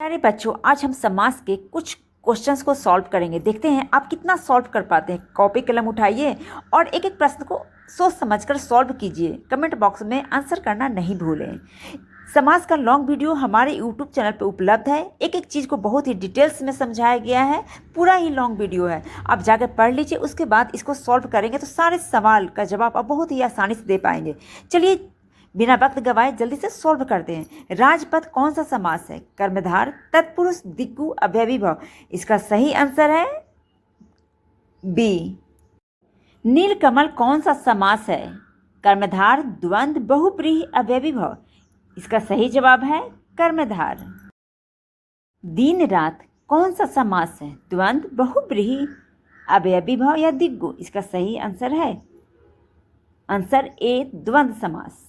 प्यारे बच्चों, आज हम समास के कुछ क्वेश्चंस को सॉल्व करेंगे। देखते हैं आप कितना सॉल्व कर पाते हैं। कॉपी कलम उठाइए और एक एक प्रश्न को सोच समझकर सॉल्व कीजिए। कमेंट बॉक्स में आंसर करना नहीं भूलें। समास का लॉन्ग वीडियो हमारे यूट्यूब चैनल पर उपलब्ध है। एक एक चीज़ को बहुत ही डिटेल्स में समझाया गया है। पूरा ही लॉन्ग वीडियो है, आप जाकर पढ़ लीजिए। उसके बाद इसको सॉल्व करेंगे तो सारे सवाल का जवाब आप बहुत ही आसानी से दे पाएंगे। चलिए बिना वक्त गवाए जल्दी से सॉल्व करते हैं। राजपथ कौन सा समास है? कर्मधार, तत्पुरुष, दिग्गु, अव्ययी भाव। इसका सही आंसर है बी। नीलकमल कौन सा समास है? कर्मधार, द्वंद्व, बहुव्रीहि, अव्ययी भाव। इसका सही जवाब है कर्मधार। दिन रात कौन सा समास है? द्वंद्व, बहुव्रीहि, अव्ययी भाव या दिग्गु। इसका सही आंसर है आंसर ए, द्वंद्व समास।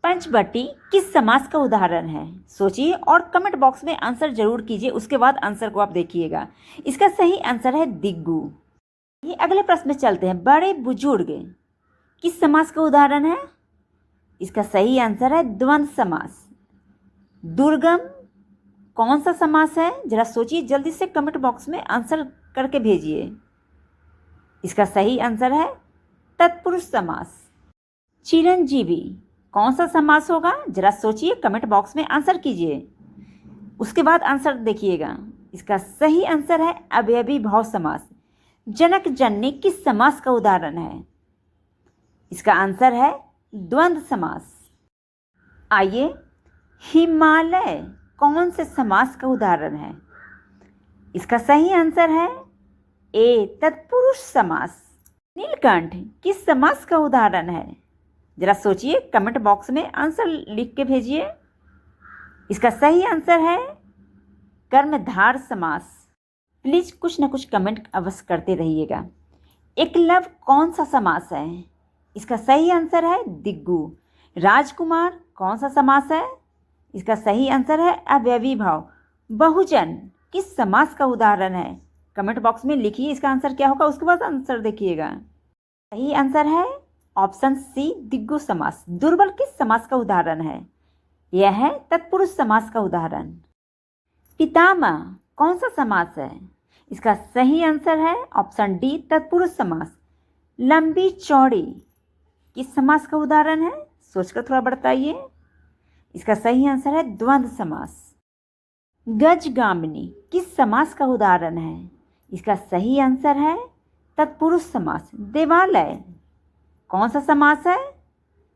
पंचवटी किस समास का उदाहरण है? सोचिए और कमेंट बॉक्स में आंसर जरूर कीजिए। उसके बाद आंसर को आप देखिएगा। इसका सही आंसर है दिग्गु। ये अगले प्रश्न में चलते हैं। बड़े बुजुर्ग किस समास का उदाहरण है? इसका सही आंसर है द्वंद्व समास। दुर्गम कौन सा समास है? जरा सोचिए, जल्दी से कमेंट बॉक्स में आंसर करके भेजिए। इसका सही आंसर है तत्पुरुष समास। चिरंजीवी कौन सा समास होगा? जरा सोचिए, कमेंट बॉक्स में आंसर कीजिए। उसके बाद आंसर देखिएगा। इसका सही आंसर है अव्ययी भाव समास। जनक जननी किस समास का उदाहरण है? इसका आंसर है द्वंद्व समास। आइए, हिमालय कौन से समास का उदाहरण है? इसका सही आंसर है ए, तत्पुरुष समास। नीलकंठ किस समास का उदाहरण है? जरा सोचिए, कमेंट बॉक्स में आंसर लिख के भेजिए। इसका सही आंसर है कर्मधार समास। प्लीज कुछ ना कुछ कमेंट अवश्य करते रहिएगा। एकलव्य कौन सा समास है? इसका सही आंसर है दिग्गु। राजकुमार कौन सा समास है? इसका सही आंसर है अव्ययी भाव। बहुजन किस समास का उदाहरण है? कमेंट बॉक्स में लिखिए इसका आंसर क्या होगा। उसके बाद आंसर देखिएगा। सही आंसर है ऑप्शन सी, दिग्गु समास। दुर्बल किस समास का उदाहरण है? यह है तत्पुरुष समास का उदाहरण। पितामह कौन सा समास है? इसका सही आंसर है ऑप्शन डी, तत्पुरुष समास। लंबी चौड़ी किस समास का उदाहरण है? सोचकर थोड़ा बताइए। इसका सही आंसर है द्वंद्व समास। गजगामिनी किस समास का उदाहरण है? इसका सही आंसर है तत्पुरुष समास। देवालय कौन सा समास है?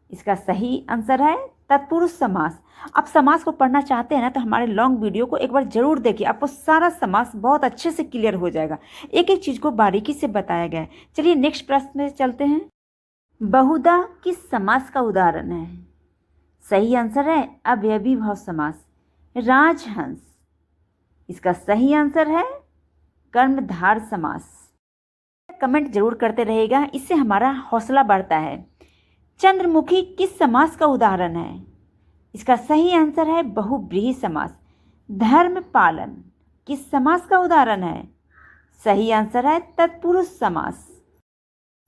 इसका सही आंसर है तत्पुरुष समास। आप समास को पढ़ना चाहते हैं ना, तो हमारे लॉन्ग वीडियो को एक बार जरूर देखिए। आपको सारा समास बहुत अच्छे से क्लियर हो जाएगा। एक एक चीज़ को बारीकी से बताया गया है। चलिए नेक्स्ट प्रश्न में चलते हैं। बहुधा किस समास का उदाहरण है? सही आंसर है अव्ययी भाव समास। राजहंस इसका सही आंसर है कर्मधार समास। कमेंट जरूर करते रहेगा, इससे हमारा हौसला बढ़ता है। चंद्रमुखी किस समास का उदाहरण है? इसका सही आंसर है बहुव्रीहि समास। धर्म पालन किस समास का उदाहरण है? सही आंसर है तत्पुरुष समास।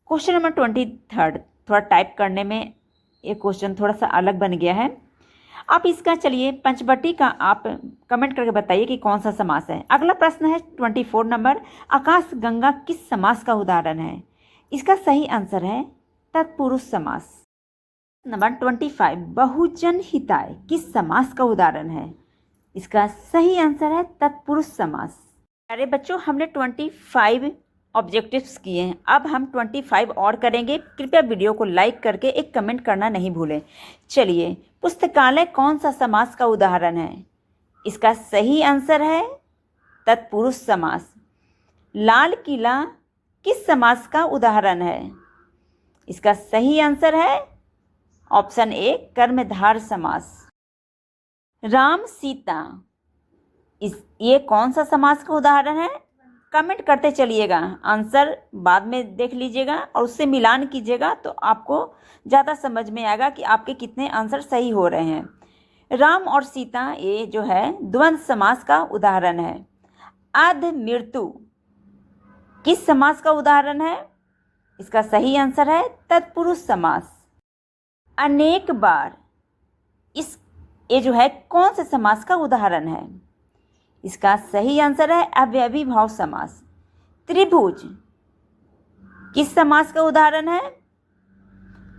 क्वेश्चन नंबर 23 थोड़ा टाइप करने में ये क्वेश्चन थोड़ा सा अलग बन गया है। आप इसका चलिए पंचवटी का आप कमेंट करके बताइए कि कौन सा समास है। अगला प्रश्न है 24 नंबर। आकाश गंगा किस समास का उदाहरण है? इसका सही आंसर है तत्पुरुष समास। नंबर 25 बहुजन हिताय किस समास का उदाहरण है? इसका सही आंसर है तत्पुरुष समास। अरे बच्चों, हमने 25 ऑब्जेक्टिव्स किए हैं। अब हम 25 और करेंगे। कृपया वीडियो को लाइक करके एक कमेंट करना नहीं भूलें। चलिए, पुस्तकालय कौन सा समास का उदाहरण है? इसका सही आंसर है तत्पुरुष समास। लाल किला किस समास का उदाहरण है? इसका सही आंसर है ऑप्शन ए, कर्मधार समास। राम सीता ये कौन सा समास का उदाहरण है? कमेंट करते चलिएगा, आंसर बाद में देख लीजिएगा और उससे मिलान कीजिएगा तो आपको ज़्यादा समझ में आएगा कि आपके कितने आंसर सही हो रहे हैं। राम और सीता ये जो है द्वंद्व समास का उदाहरण है। अध मृत्यु किस समास का उदाहरण है? इसका सही आंसर है तत्पुरुष समास। अनेक बार ये जो है कौन से समास का उदाहरण है? इसका सही आंसर है अव्ययी भाव समास। त्रिभुज किस समास का उदाहरण है?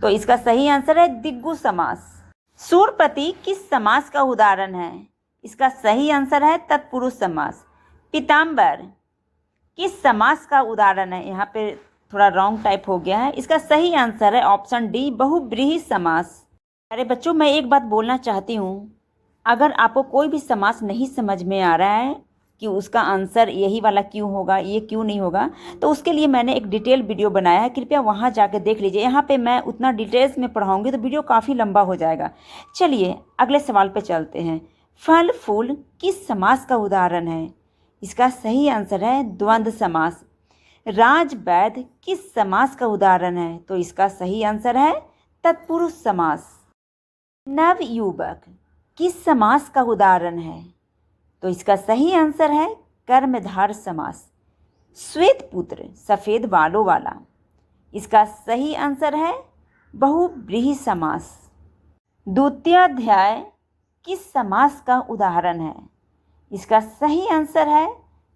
तो इसका सही आंसर है द्विगु समास। सूर्यपति किस समास का उदाहरण है? इसका सही आंसर है तत्पुरुष समास। पीताम्बर किस समास का उदाहरण है? यहाँ पे थोड़ा रॉन्ग टाइप हो गया है। इसका सही आंसर है ऑप्शन डी, बहुब्रीहि समास। अरे बच्चों, मैं एक बात बोलना चाहती हूँ, अगर आपको कोई भी समास नहीं समझ में आ रहा है कि उसका आंसर यही वाला क्यों होगा, ये क्यों नहीं होगा, तो उसके लिए मैंने एक डिटेल वीडियो बनाया है, कृपया वहाँ जाकर देख लीजिए। यहाँ पे मैं उतना डिटेल्स में पढ़ाऊँगी तो वीडियो काफ़ी लंबा हो जाएगा। चलिए अगले सवाल पे चलते हैं। फल फूल किस समास का उदाहरण है? इसका सही आंसर है द्वंद्व समास। राज वैद्य किस समास का उदाहरण है? तो इसका सही आंसर है तत्पुरुष समास। नवयुवक किस समास का उदाहरण है? तो इसका सही आंसर है कर्मधार समास। श्वेत पुत्र सफेद बालों वाला, इसका सही आंसर है बहुब्रीहि समास। द्वितीय अध्याय किस समास का उदाहरण है? इसका सही आंसर है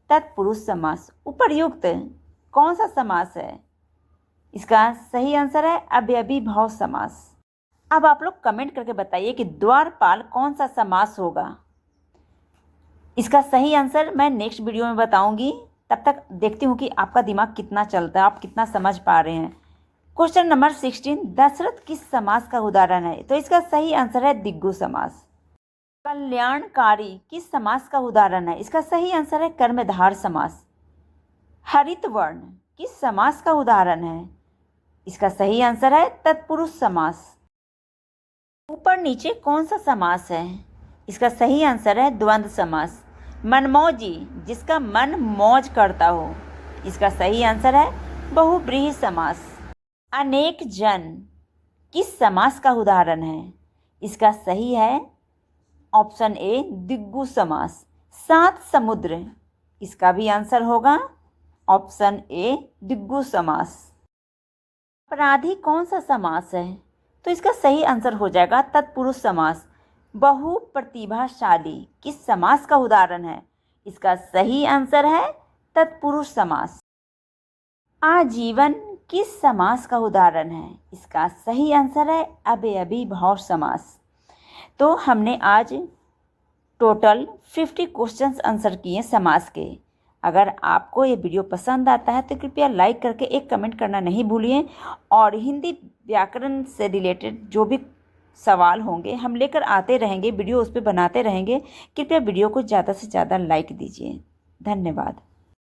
तत्पुरुष समास। उपर्युक्त कौन सा समास है? इसका सही आंसर है अव्ययी भाव समास। अब आप लोग कमेंट करके बताइए कि द्वारपाल कौन सा समास होगा। इसका सही आंसर मैं नेक्स्ट वीडियो में बताऊंगी। तब तक देखती हूँ कि आपका दिमाग कितना चलता है, आप कितना समझ पा रहे हैं। क्वेश्चन नंबर 16, दशरथ किस समास का उदाहरण है? तो इसका सही आंसर है द्विगु समास। कल्याणकारी किस समास का उदाहरण है? इसका सही आंसर है कर्मधार समास। हरितवर्ण किस समास का उदाहरण है? इसका सही आंसर है तत्पुरुष समास। ऊपर नीचे कौन सा समास है? इसका सही आंसर है द्वंद्व समास। मनमौजी जिसका मन मौज करता हो, इसका सही आंसर है बहुब्रीहि समास। अनेक जन किस समास का उदाहरण है? इसका सही है ऑप्शन ए द्विगु समास। सात समुद्र, इसका भी आंसर होगा ऑप्शन ए द्विगु समास। अपराधी कौन सा समास है? तो इसका सही आंसर हो जाएगा तत्पुरुष समास। बहुप्रतिभाशाली किस समास का उदाहरण है? इसका सही आंसर है तत्पुरुष समास। आजीवन किस समास का उदाहरण है? इसका सही आंसर है अव्ययी भाव समास। तो हमने आज टोटल 50 क्वेश्चंस आंसर किए समास के। अगर आपको ये वीडियो पसंद आता है तो कृपया लाइक करके एक कमेंट करना नहीं भूलिए, और हिंदी व्याकरण से रिलेटेड जो भी सवाल होंगे हम लेकर आते रहेंगे, वीडियो उस पर बनाते रहेंगे। कृपया वीडियो को ज़्यादा से ज़्यादा लाइक दीजिए। धन्यवाद।